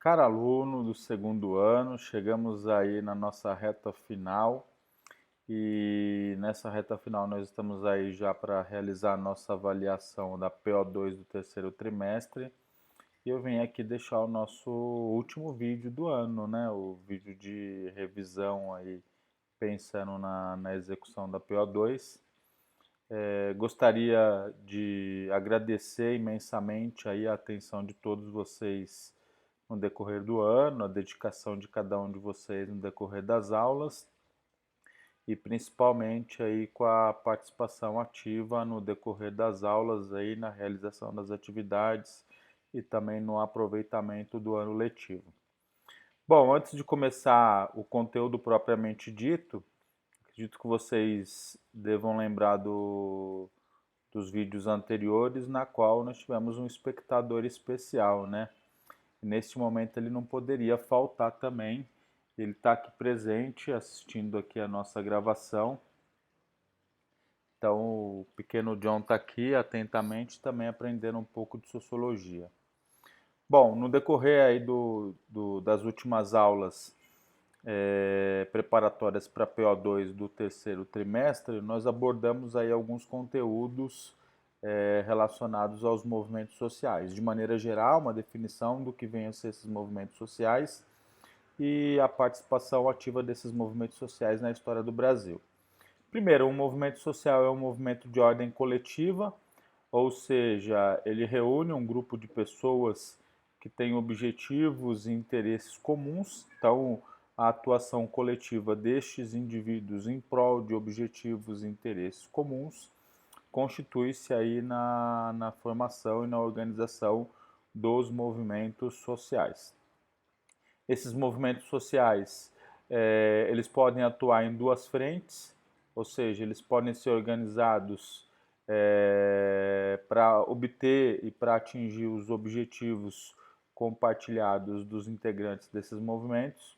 Caro aluno do segundo ano, chegamos aí na nossa reta final e nessa reta final nós estamos aí já para realizar a nossa avaliação da PO2 do terceiro trimestre e eu vim aqui deixar o nosso último vídeo do ano, né? O vídeo de revisão aí pensando na execução da PO2. Gostaria de agradecer imensamente aí a atenção de todos vocês no decorrer do ano, a dedicação de cada um de vocês no decorrer das aulas e principalmente aí com a participação ativa no decorrer das aulas aí na realização das atividades e também no aproveitamento do ano letivo. Bom, antes de começar o conteúdo propriamente dito, acredito que vocês devam lembrar dos vídeos anteriores, na qual nós tivemos um espectador especial, né? Neste momento ele não poderia faltar também. Ele está aqui presente, assistindo aqui a nossa gravação. Então o pequeno John está aqui atentamente, também aprendendo um pouco de sociologia. Bom, no decorrer aí das últimas aulas preparatórias para PO2 do terceiro trimestre, nós abordamos aí alguns conteúdos relacionados aos movimentos sociais. De maneira geral, uma definição do que venham a ser esses movimentos sociais e a participação ativa desses movimentos sociais na história do Brasil. Primeiro, um movimento social é um movimento de ordem coletiva, ou seja, ele reúne um grupo de pessoas que têm objetivos e interesses comuns. Então, a atuação coletiva destes indivíduos em prol de objetivos e interesses comuns constitui-se aí na formação e na organização dos movimentos sociais. Esses movimentos sociais, eles podem atuar em duas frentes, ou seja, eles podem ser organizados para obter e para atingir os objetivos compartilhados dos integrantes desses movimentos,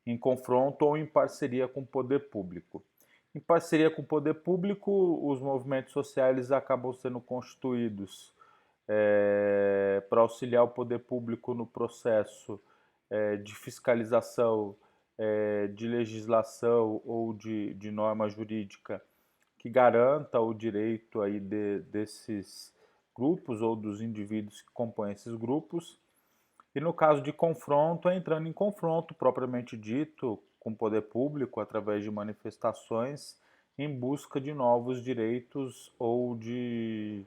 em confronto ou em parceria com o poder público. Em parceria com o poder público, os movimentos sociais acabam sendo constituídos para auxiliar o poder público no processo de fiscalização, de legislação ou de norma jurídica que garanta o direito aí desses grupos ou dos indivíduos que compõem esses grupos. E no caso de confronto, entrando em confronto propriamente dito com o poder público através de manifestações em busca de novos direitos ou de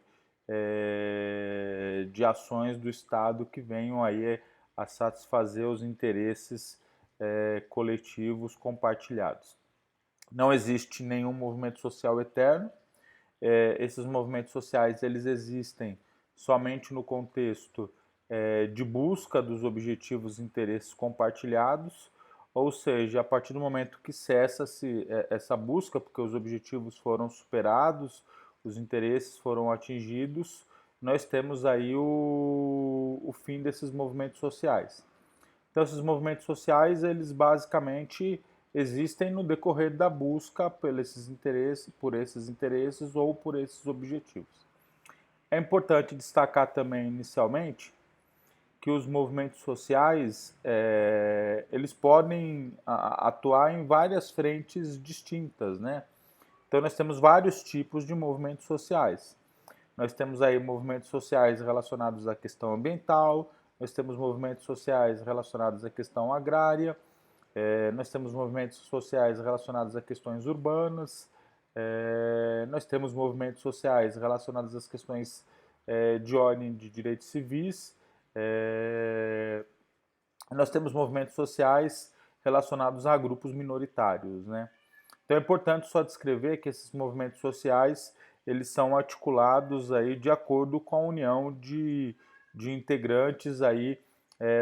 ações do Estado que venham aí a satisfazer os interesses coletivos compartilhados. Não existe nenhum movimento social eterno. Esses movimentos sociais eles existem somente no contexto de busca dos objetivos e interesses compartilhados, ou seja, a partir do momento que cessa-se essa busca, porque os objetivos foram superados, os interesses foram atingidos, nós temos aí o fim desses movimentos sociais. Então, esses movimentos sociais, eles basicamente existem no decorrer da busca por esses interesses ou por esses objetivos. É importante destacar também, inicialmente, que os movimentos sociais eles podem atuar em várias frentes distintas, né? Então, nós temos vários tipos de movimentos sociais. Nós temos aí movimentos sociais relacionados à questão ambiental, nós temos movimentos sociais relacionados à questão agrária, nós temos movimentos sociais relacionados a questões urbanas, nós temos movimentos sociais relacionados às questões de ordem de direitos civis, nós temos movimentos sociais relacionados a grupos minoritários, né? Então é importante só descrever que esses movimentos sociais eles são articulados aí de acordo com a união de integrantes aí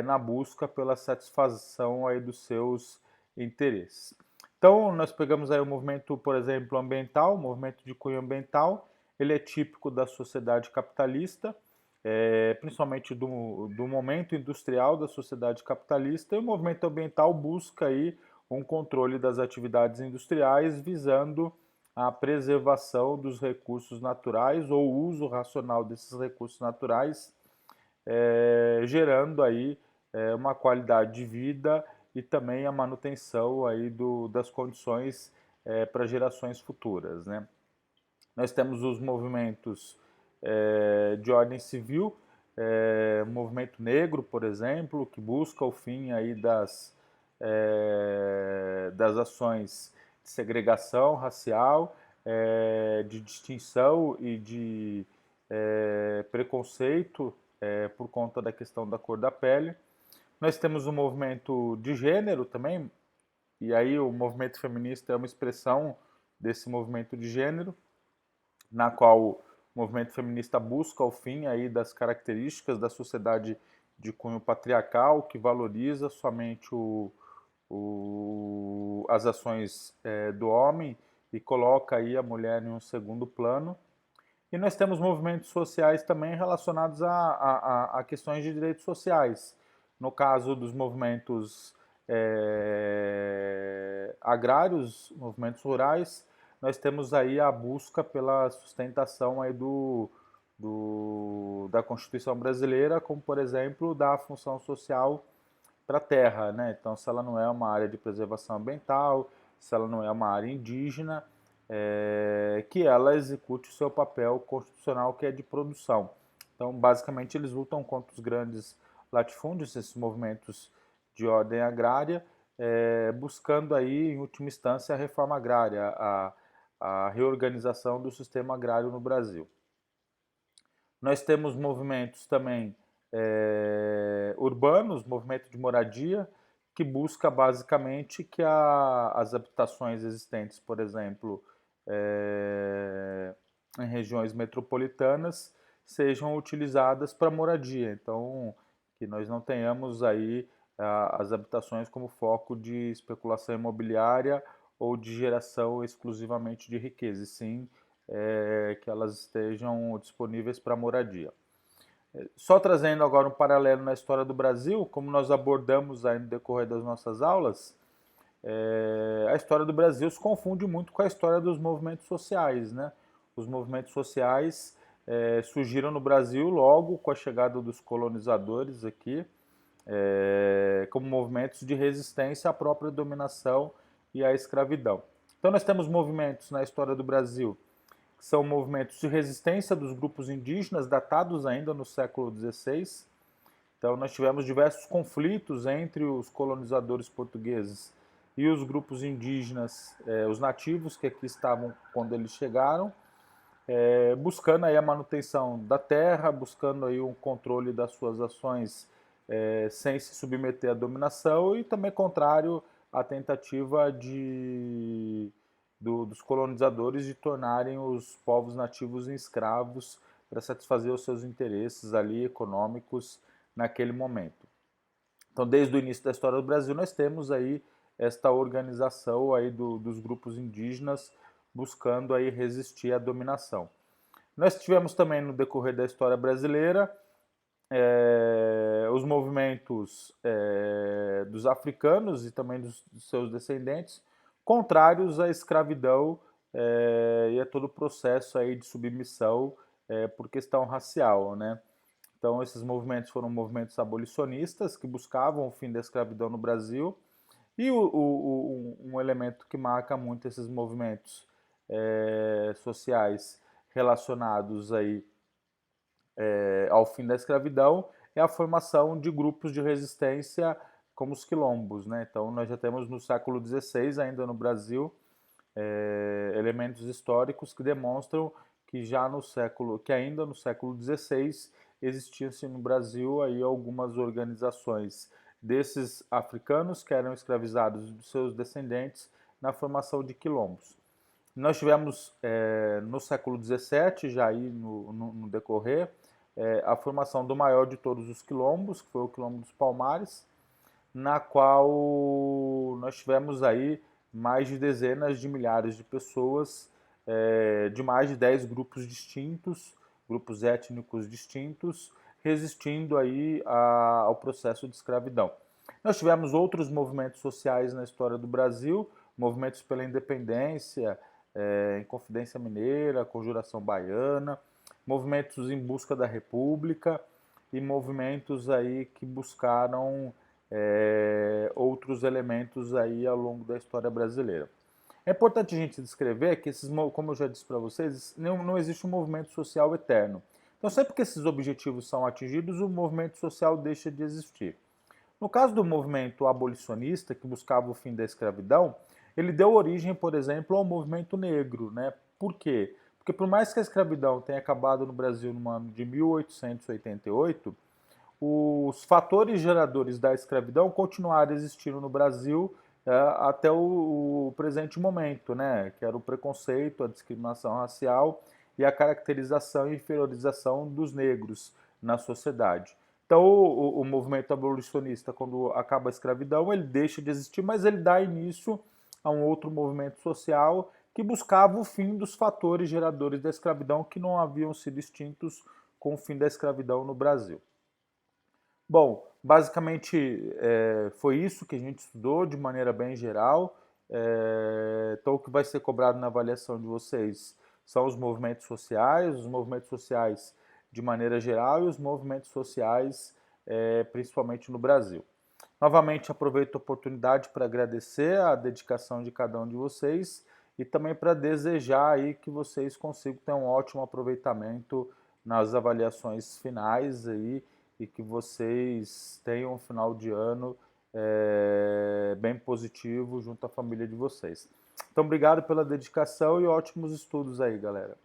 na busca pela satisfação aí dos seus interesses. Então nós pegamos aí o movimento, por exemplo, ambiental, o movimento de cunho ambiental, ele é típico da sociedade capitalista, principalmente do momento industrial da sociedade capitalista, e o movimento ambiental busca aí um controle das atividades industriais visando a preservação dos recursos naturais ou o uso racional desses recursos naturais, gerando aí uma qualidade de vida e também a manutenção aí das condições para gerações futuras, né? Nós temos os movimentos de ordem civil, movimento negro, por exemplo, que busca o fim aí das ações de segregação racial, de distinção e de preconceito por conta da questão da cor da pele. Nós temos o movimento de gênero também, e aí o movimento feminista é uma expressão desse movimento de gênero, na qual o movimento feminista busca o fim aí das características da sociedade de cunho patriarcal, que valoriza somente as ações do homem e coloca aí a mulher em um segundo plano. E nós temos movimentos sociais também relacionados a questões de direitos sociais. No caso dos movimentos agrários, movimentos rurais, nós temos aí a busca pela sustentação aí da Constituição brasileira, como por exemplo da função social para a terra, né? Então, se ela não é uma área de preservação ambiental, se ela não é uma área indígena, que ela execute o seu papel constitucional, que é de produção. Então, basicamente, eles lutam contra os grandes latifúndios, esses movimentos de ordem agrária, buscando aí, em última instância, a reforma agrária, a reorganização do sistema agrário no Brasil. Nós temos movimentos também urbanos, movimento de moradia, que busca basicamente que as habitações existentes, por exemplo, em regiões metropolitanas, sejam utilizadas para moradia. Então, que nós não tenhamos aí as habitações como foco de especulação imobiliária ou de geração exclusivamente de riqueza, e sim que elas estejam disponíveis para moradia. Só trazendo agora um paralelo na história do Brasil, como nós abordamos aí no decorrer das nossas aulas, a história do Brasil se confunde muito com a história dos movimentos sociais, né? Os movimentos sociais surgiram no Brasil logo com a chegada dos colonizadores aqui, como movimentos de resistência à própria dominação e à escravidão. Então nós temos movimentos na história do Brasil que são movimentos de resistência dos grupos indígenas, datados ainda no século XVI. Então nós tivemos diversos conflitos entre os colonizadores portugueses e os grupos indígenas, os nativos que aqui estavam quando eles chegaram, buscando aí a manutenção da terra, buscando aí um controle das suas ações sem se submeter à dominação, e também contrário à tentativa dos colonizadores de tornarem os povos nativos em escravos para satisfazer os seus interesses ali econômicos naquele momento. Então, desde o início da história do Brasil, nós temos aí esta organização aí dos grupos indígenas buscando aí resistir à dominação. Nós tivemos também no decorrer da história brasileira os movimentos dos africanos e também dos seus descendentes contrários à escravidão e a todo o processo aí de submissão por questão racial, né? Então esses movimentos foram movimentos abolicionistas que buscavam o fim da escravidão no Brasil, e um elemento que marca muito esses movimentos sociais relacionados aí ao fim da escravidão é a formação de grupos de resistência como os quilombos, né? Então nós já temos no século XVI ainda no Brasil elementos históricos que demonstram que ainda no século XVI existiam-se no Brasil aí algumas organizações desses africanos que eram escravizados e dos seus descendentes na formação de quilombos. Nós tivemos no século XVII, já aí no decorrer, a formação do maior de todos os quilombos, que foi o Quilombo dos Palmares, na qual nós tivemos aí mais de dezenas de milhares de pessoas, de mais de 10 grupos distintos, grupos étnicos distintos, resistindo aí ao processo de escravidão. Nós tivemos outros movimentos sociais na história do Brasil, movimentos pela independência, Inconfidência Mineira, Conjuração Baiana, movimentos em busca da República, e movimentos aí que buscaram outros elementos aí ao longo da história brasileira. É importante a gente descrever que como eu já disse para vocês, não existe um movimento social eterno. Então, sempre que esses objetivos são atingidos, o movimento social deixa de existir. No caso do movimento abolicionista, que buscava o fim da escravidão, ele deu origem, por exemplo, ao movimento negro, né? Por quê? Porque por mais que a escravidão tenha acabado no Brasil no ano de 1888, os fatores geradores da escravidão continuaram existindo no Brasil até o presente momento, né? Que era o preconceito, a discriminação racial e a caracterização e inferiorização dos negros na sociedade. Então, o movimento abolicionista, quando acaba a escravidão, ele deixa de existir, mas ele dá início a um outro movimento social que buscava o fim dos fatores geradores da escravidão que não haviam sido extintos com o fim da escravidão no Brasil. Bom, basicamente foi isso que a gente estudou de maneira bem geral. Então, o que vai ser cobrado na avaliação de vocês são os movimentos sociais de maneira geral e os movimentos sociais, principalmente no Brasil. Novamente, aproveito a oportunidade para agradecer a dedicação de cada um de vocês e também para desejar aí que vocês consigam ter um ótimo aproveitamento nas avaliações finais aí e que vocês tenham um final de ano bem positivo junto à família de vocês. Então, obrigado pela dedicação e ótimos estudos aí, galera.